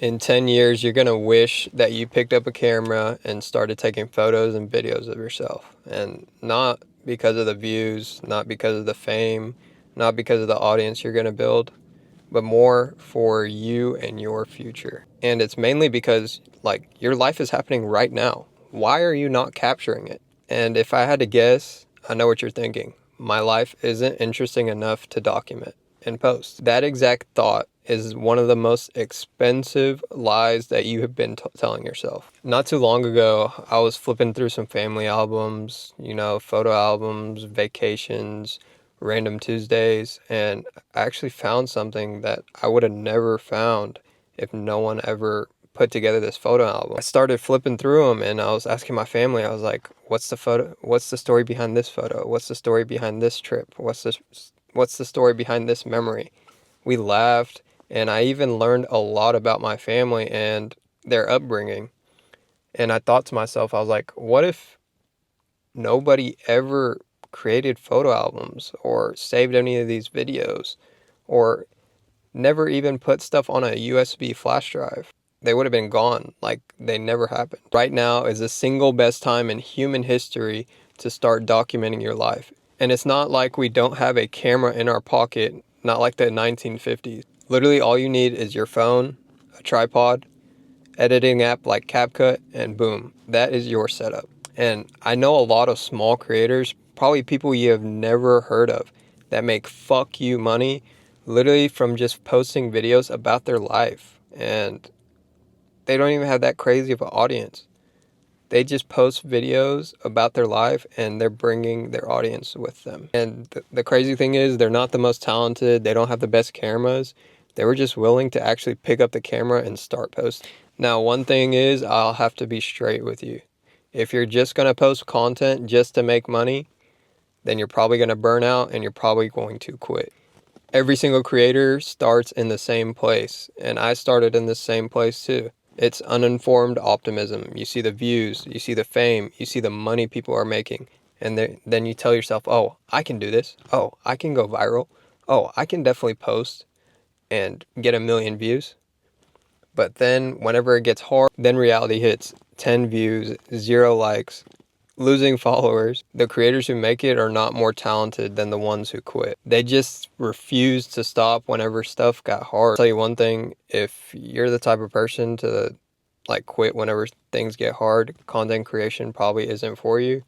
In 10 years, you're going to wish that you picked up a camera and started taking photos and videos of yourself. And not because of the views, not because of the fame, not because of the audience you're going to build, but more for you and your future. And it's mainly because, like, your life is happening right now. Why are you not capturing it? And if I had to guess, I know what you're thinking. My life isn't interesting enough to document and post. That exact thought is one of the most expensive lies that you have been telling yourself. Not too long ago, I was flipping through some family albums, photo albums, vacations, random Tuesdays, and I actually found something that I would have never found if no one ever put together this photo album. I started flipping through them and I was asking my family, I was like, what's the story behind this photo? What's the story behind this trip? What's the story behind this memory? We laughed, and I even learned a lot about my family and their upbringing. And I thought to myself, I was like, what if nobody ever created photo albums or saved any of these videos or never even put stuff on a USB flash drive? They would have been gone, like they never happened. Right now is the single best time in human history to start documenting your life. And it's not like we don't have a camera in our pocket, not like the 1950s. Literally all you need is your phone, a tripod, editing app like CapCut, and boom, that is your setup. And I know a lot of small creators, probably people you have never heard of, that make fuck you money literally from just posting videos about their life. And they don't even have that crazy of an audience. They just post videos about their life and they're bringing their audience with them. And the crazy thing is they're not the most talented. They don't have the best cameras. They were just willing to actually pick up the camera and start posting. Now, one thing is, I'll have to be straight with you. If you're just going to post content just to make money, then you're probably going to burn out and you're probably going to quit. Every single creator starts in the same place, and I started in the same place too. It's uninformed optimism. You see the views, you see the fame, you see the money people are making, and then you tell yourself, oh, I can do this. Oh, I can go viral. Oh, I can definitely post and get 1 million views. But then whenever it gets hard, then reality hits. 10 views, 0 likes, losing followers. The creators who make it are not more talented than the ones who quit. They just refuse to stop whenever stuff got hard. I'll tell you one thing, if you're the type of person to quit whenever things get hard, content creation probably isn't for you.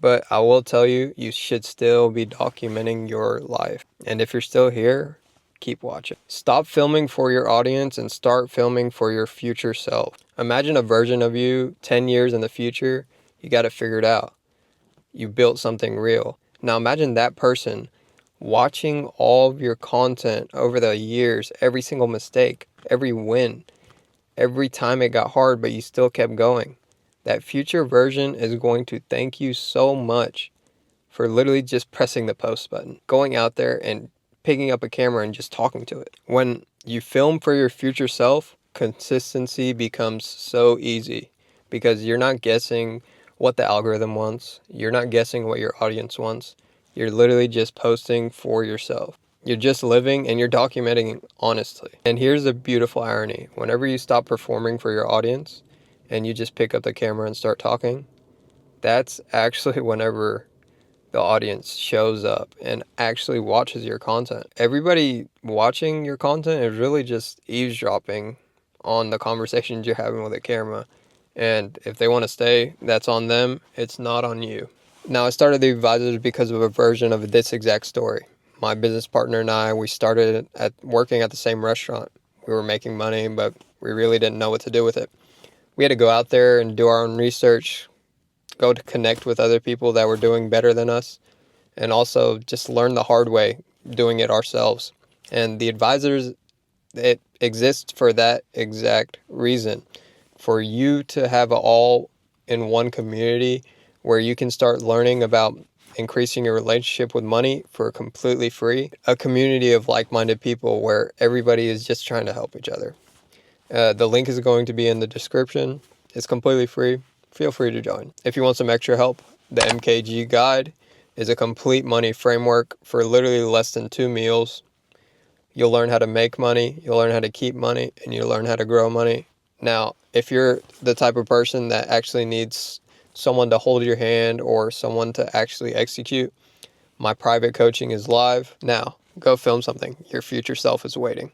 But I will tell you, you should still be documenting your life. And if you're still here, keep watching. Stop filming for your audience and start filming for your future self. Imagine a version of you 10 years in the future. You got it figured out. You built something real. Now imagine that person watching all of your content over the years, every single mistake, every win, every time it got hard, but you still kept going. That future version is going to thank you so much for literally just pressing the post button, going out there and picking up a camera and just talking to it. When you film for your future self, consistency becomes so easy because you're not guessing what the algorithm wants. You're not guessing what your audience wants. You're literally just posting for yourself. You're just living and you're documenting honestly. And here's the beautiful irony. Whenever you stop performing for your audience and you just pick up the camera and start talking, that's actually whenever the audience shows up and actually watches your content. Everybody watching your content is really just eavesdropping on the conversations you're having with a camera. And if they want to stay, that's on them. It's not on you. Now, I started TheAdvsrs because of a version of this exact story. My business partner and I, we started working at the same restaurant. We were making money, but we really didn't know what to do with it. We had to go out there and do our own research, go to connect with other people that were doing better than us, and also just learn the hard way doing it ourselves. And TheAdvsrs, it exists for that exact reason, for you to have all in one community where you can start learning about increasing your relationship with money for completely free. A community of like-minded people where everybody is just trying to help each other. The link is going to be in the description. It's completely free. Feel free to join. If you want some extra help, the MKG guide is a complete money framework for literally less than 2 meals. You'll learn how to make money, you'll learn how to keep money, and you'll learn how to grow money. Now, if you're the type of person that actually needs someone to hold your hand or someone to actually execute, my private coaching is live. Now, go film something. Your future self is waiting.